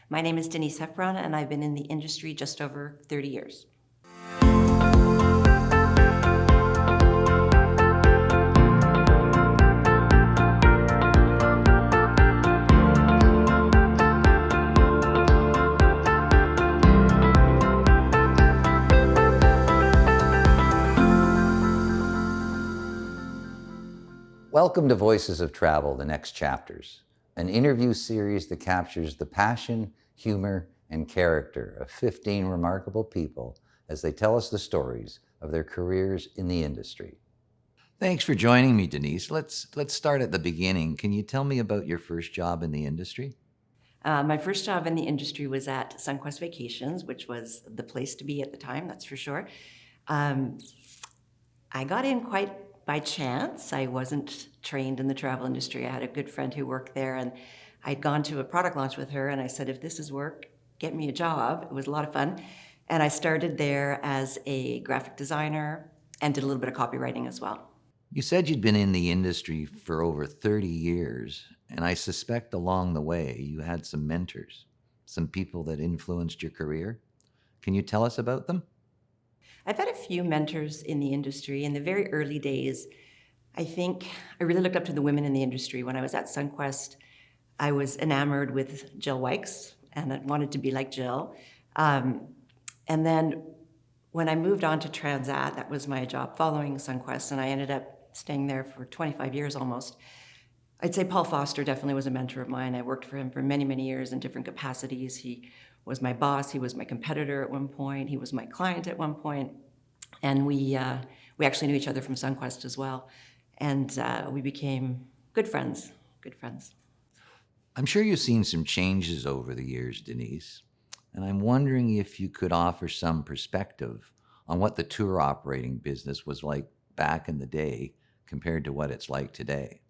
My name is Denise Heffron, and I've been in the industry just over 30 years. Welcome to Voices of Travel, The Next Chapters, an interview series that captures the passion, humor, and character of 15 remarkable people as they tell us the stories of their careers in the industry. Thanks for joining me, Denise. Let's start at the beginning. Can you tell me about your first job in the industry? My first job in the industry was at SunQuest Vacations, which was the place to be at the time, that's for sure. I got in quite by chance. I wasn't trained in the travel industry. I had a good friend who worked there, and I'd gone to a product launch with her, and I said, if this is work, get me a job. It was a lot of fun. And I started there as a graphic designer and did a little bit of copywriting as well. You said you'd been in the industry for over 30 years, and I suspect along the way you had some mentors, some people that influenced your career. Can you tell us about them? I've had a few mentors in the industry. In the very early days, I think I really looked up to the women in the industry. When I was at SunQuest, I was enamored with Jill Wykes, and I wanted to be like Jill. And then when I moved on to Transat, that was my job following SunQuest, and I ended up staying there for 25 years almost. I'd say Paul Foster definitely was a mentor of mine. I worked for him for many, many years in different capacities. He was my boss, he was my competitor at one point, he was my client at one point, and we actually knew each other from SunQuest as well, and we became good friends. I'm sure you've seen some changes over the years, Denise, and I'm wondering if you could offer some perspective on what the tour operating business was like back in the day compared to what it's like today.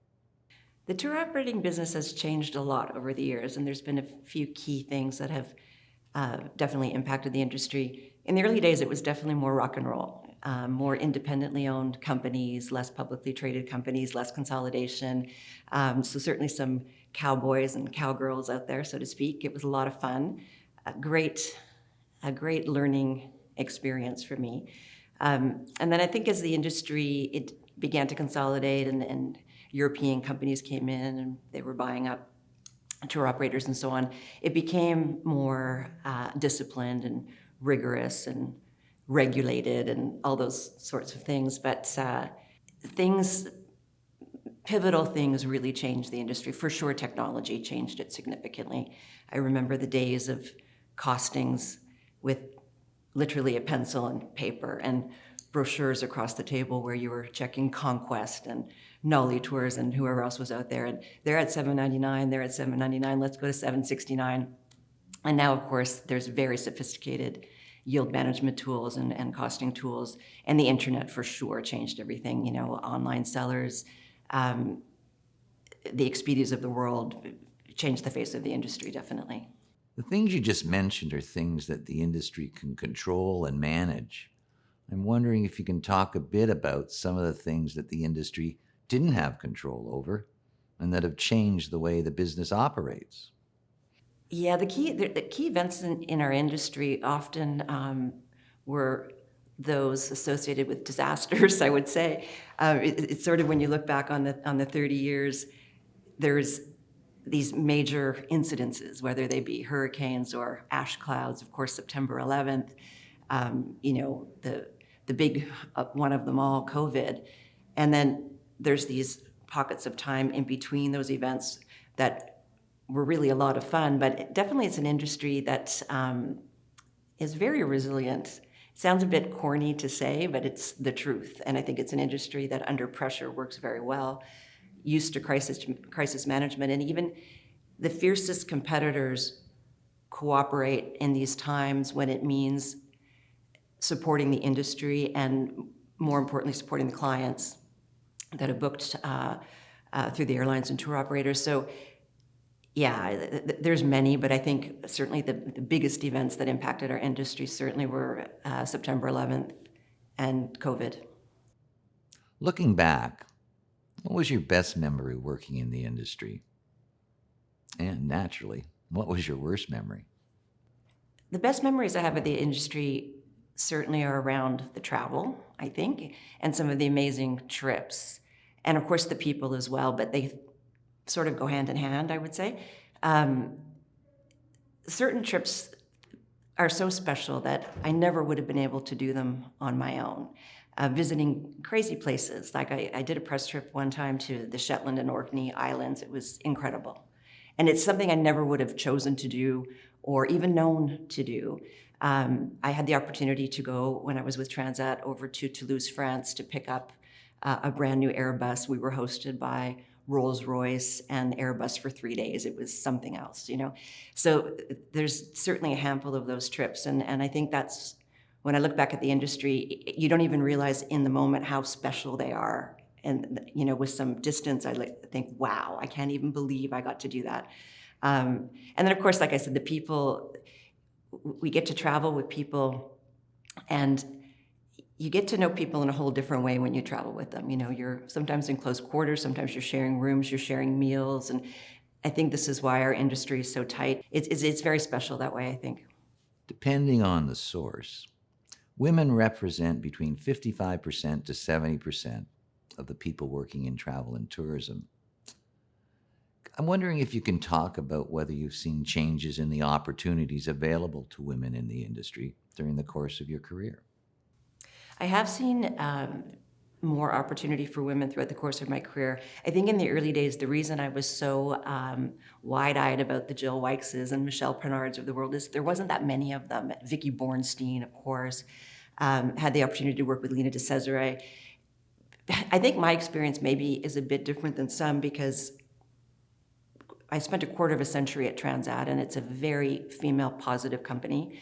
The tour operating business has changed a lot over the years, and there's been a few key things that have definitely impacted the industry. In the early days, it was definitely more rock and roll, more independently owned companies, less publicly traded companies, less consolidation. So certainly some cowboys and cowgirls out there, so to speak. It was a lot of fun, a great learning experience for me. And then I think as the industry, it began to consolidate and European companies came in and they were buying up tour operators and so on, it became more disciplined and rigorous and regulated and all those sorts of things. But pivotal things really changed the industry. For sure, technology changed it significantly. I remember the days of costings with literally a pencil and paper and brochures across the table where you were checking Conquest and Nolly Tours and whoever else was out there. And they're at $7.99, they're at $7.99, let's go to $7.69. And now, of course, there's very sophisticated yield management tools and costing tools. And the internet for sure changed everything. You know, online sellers, the Expedias of the world changed the face of the industry, definitely. The things you just mentioned are things that the industry can control and manage. I'm wondering if you can talk a bit about some of the things that the industry didn't have control over and that have changed the way the business operates. Yeah, the key events in our industry often were those associated with disasters, I would say. It's sort of when you look back on the 30 years, there's these major incidences, whether they be hurricanes or ash clouds, of course, September 11th, the big one of them all, COVID. And then there's these pockets of time in between those events that were really a lot of fun, but definitely it's an industry that is very resilient. It sounds a bit corny to say, but it's the truth. And I think it's an industry that under pressure works very well, used to crisis management, and even the fiercest competitors cooperate in these times when it means supporting the industry and, more importantly, supporting the clients that have booked through the airlines and tour operators. So yeah, there's many, but I think certainly the biggest events that impacted our industry certainly were September 11th and COVID. Looking back, what was your best memory working in the industry? And naturally, What was your worst memory? The best memories I have of the industry certainly are around the travel, I think, and some of the amazing trips. And of course, the people as well, but they sort of go hand in hand, I would say. Um, Certain trips are so special that I never would have been able to do them on my own. Visiting crazy places, like I did a press trip one time to the Shetland and Orkney Islands. It was incredible. And it's something I never would have chosen to do or even known to do. I had the opportunity to go, when I was with Transat, over to Toulouse, France, to pick up a brand new Airbus. We were hosted by Rolls-Royce and Airbus for 3 days. It was something else, you know? So there's certainly a handful of those trips. And I think that's, when I look back at the industry, you don't even realize in the moment how special they are. And, you know, with some distance, I think, wow, I can't even believe I got to do that. And then, of course, like I said, the people, we get to travel with people, and you get to know people in a whole different way when you travel with them. You know, you're sometimes in close quarters, sometimes you're sharing rooms, you're sharing meals, and I think this is why our industry is so tight. It's very special that way, I think. Depending on the source, women represent between 55% to 70% of the people working in travel and tourism. I'm wondering if you can talk about whether you've seen changes in the opportunities available to women in the industry during the course of your career. I have seen more opportunity for women throughout the course of my career. I think in the early days, the reason I was so wide-eyed about the Jill Wykes and Michelle Prenards of the world is there wasn't that many of them. Vicky Bornstein, of course, had the opportunity to work with Lena de Cesare. I think my experience maybe is a bit different than some because I spent a quarter of a century at Transat, and it's a very female-positive company.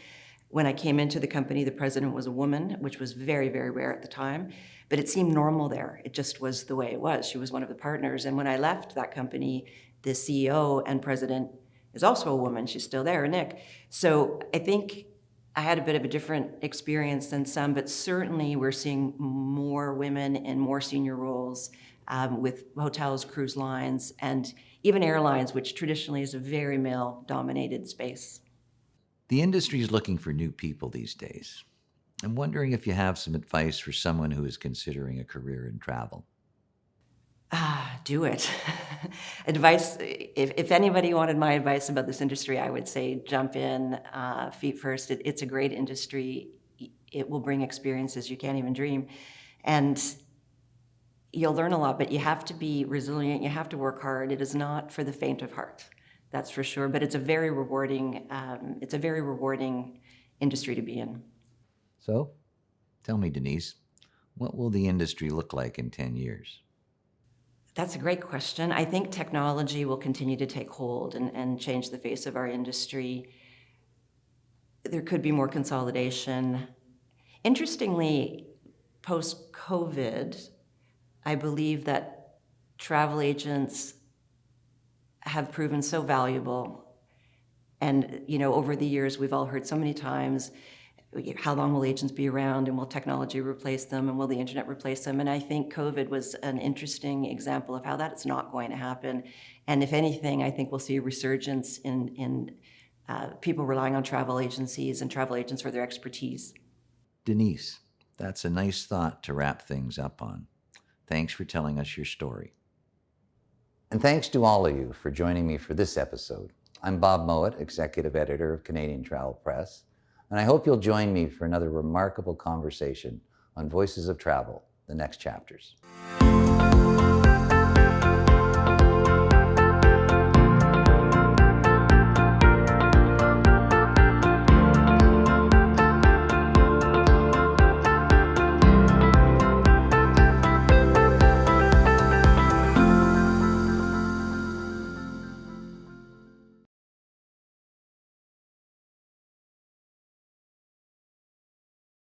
When I came into the company, the president was a woman, which was very, very rare at the time, but it seemed normal there. It just was the way it was. She was one of the partners. And when I left that company, the CEO and president is also a woman. She's still there, Nick. So I think I had a bit of a different experience than some, but certainly we're seeing more women in more senior roles with hotels, cruise lines, and even airlines, which traditionally is a very male-dominated space. The industry is looking for new people these days. I'm wondering if you have some advice for someone who is considering a career in travel. Do it. Advice, if anybody wanted my advice about this industry, I would say jump in, feet first. It's a great industry. It will bring experiences you can't even dream. And you'll learn a lot, but you have to be resilient. You have to work hard. It is not for the faint of heart, that's for sure. But it's a very rewarding industry to be in. So, tell me, Denise, what will the industry look like in 10 years? That's a great question. I think technology will continue to take hold and change the face of our industry. There could be more consolidation. Interestingly, post-COVID, I believe that travel agents have proven so valuable. And, you know, over the years, we've all heard so many times, how long will agents be around, and will technology replace them, and will the internet replace them? And I think COVID was an interesting example of how that is not going to happen. And if anything, I think we'll see a resurgence in people relying on travel agencies and travel agents for their expertise. Denise, that's a nice thought to wrap things up on. Thanks for telling us your story. And thanks to all of you for joining me for this episode. I'm Bob Mowat, Executive Editor of Canadian Travel Press, and I hope you'll join me for another remarkable conversation on Voices of Travel, the next chapters.